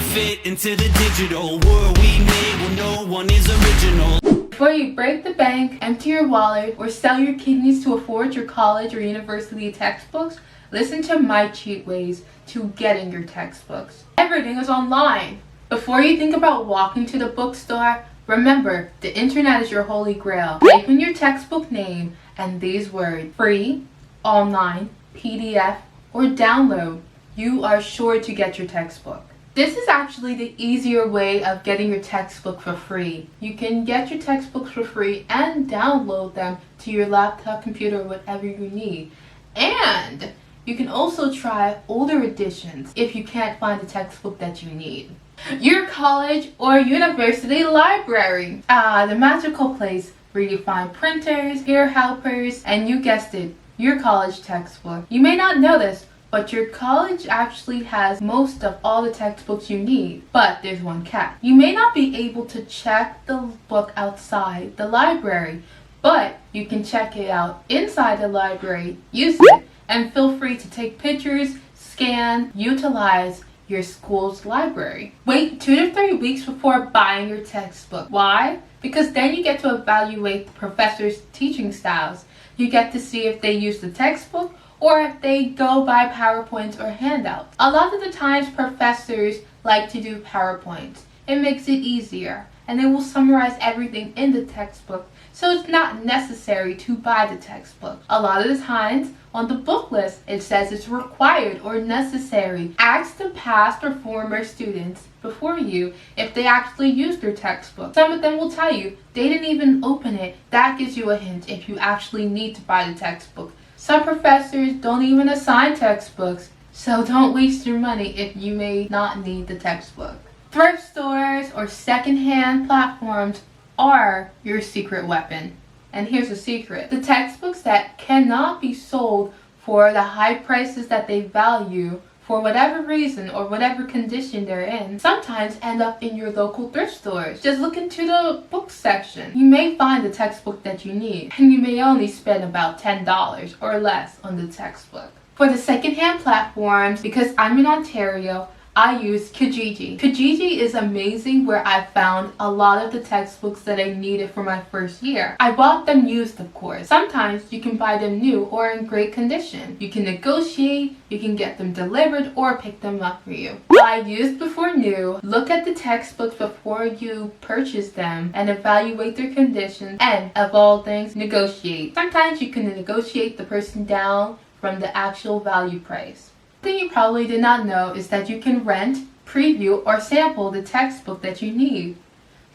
to fit into the digital world we made where no one is original. Before you break the bank, empty your wallet, or sell your kidneys to afford your college or university textbooks, listen to my cheat ways to getting your textbooks. Everything is online. Before you think about walking to the bookstore, remember, the internet is your holy grail. Type in your textbook name and these words: free, online, PDF, or download. You are sure to get your textbook. This is actually the easier way of getting your textbook for free. You can get your textbooks for free and download them to your laptop, computer, whatever you need. And you can also try older editions if you can't find the textbook that you need. Your college or university library. The magical place where you find printers, ear helpers, and you guessed it, your college textbook. You may not know this, but your college actually has most of all the textbooks you need. But there's one catch. You may not be able to check the book outside the library, but you can check it out inside the library, use it, and feel free to take pictures, scan, utilize your school's library. Wait 2 to 3 weeks before buying your textbook. Why? Because then you get to evaluate the professor's teaching styles. You get to see if they use the textbook or if they go by PowerPoints or handouts. A lot of the times professors like to do PowerPoints. It makes it easier, and they will summarize everything in the textbook, so it's not necessary to buy the textbook. A lot of the times on the book list it says it's required or necessary. Ask the past or former students before you if they actually used their textbook. Some of them will tell you they didn't even open it. That gives you a hint if you actually need to buy the textbook. Some professors don't even assign textbooks, so don't waste your money if you may not need the textbook. Thrift stores or secondhand platforms are your secret weapon. And here's a secret. The textbooks that cannot be sold for the high prices that they value for whatever reason or whatever condition they're in, sometimes end up in your local thrift stores. Just look into the book section. You may find the textbook that you need, and you may only spend about $10 or less on the textbook. For the secondhand platforms, because I'm in Ontario, I use Kijiji. Kijiji is amazing, where I found a lot of the textbooks that I needed for my first year. I bought them used, of course. Sometimes you can buy them new or in great condition. You can negotiate, you can get them delivered or pick them up for you. Buy used before new. Look at the textbooks before you purchase them and evaluate their condition, and of all things, negotiate. Sometimes you can negotiate the person down from the actual value price. One thing you probably did not know is that you can rent, preview, or sample the textbook that you need,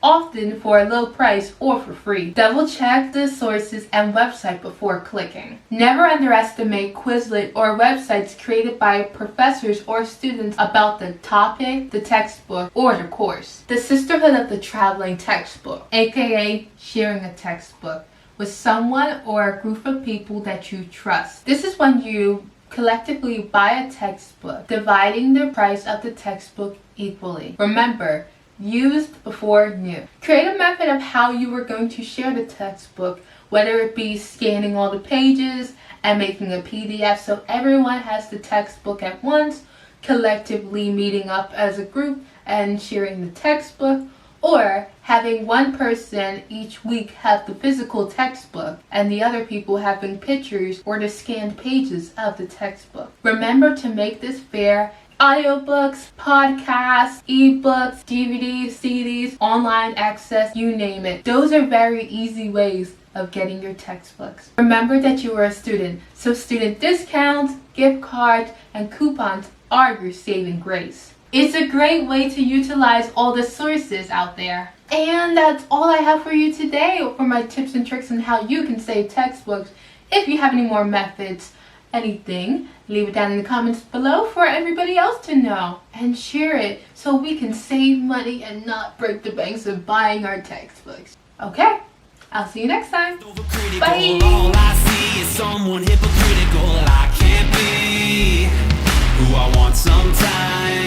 often for a low price or for free. Double check the sources and website before clicking. Never underestimate Quizlet or websites created by professors or students about the topic, the textbook, or the course. The Sisterhood of the Traveling Textbook, aka sharing a textbook with someone or a group of people that you trust. This is when you collectively buy a textbook, dividing the price of the textbook equally. Remember, used before new. Create a method of how you are going to share the textbook, whether it be scanning all the pages and making a PDF so everyone has the textbook at once, collectively meeting up as a group and sharing the textbook, or having one person each week have the physical textbook and the other people having pictures or the scanned pages of the textbook. Remember to make this fair. Audiobooks, podcasts, ebooks, DVDs, CDs, online access, you name it. Those are very easy ways of getting your textbooks. Remember that you are a student, so student discounts, gift cards, and coupons are your saving grace. It's a great way to utilize all the sources out there. And that's all I have for you today for my tips and tricks on how you can save textbooks. If you have any more methods, anything, leave it down in the comments below for everybody else to know. And share it so we can save money and not break the banks of buying our textbooks. Okay, I'll see you next time. Bye! All I see is someone hypocritical. I can't be who I want sometimes.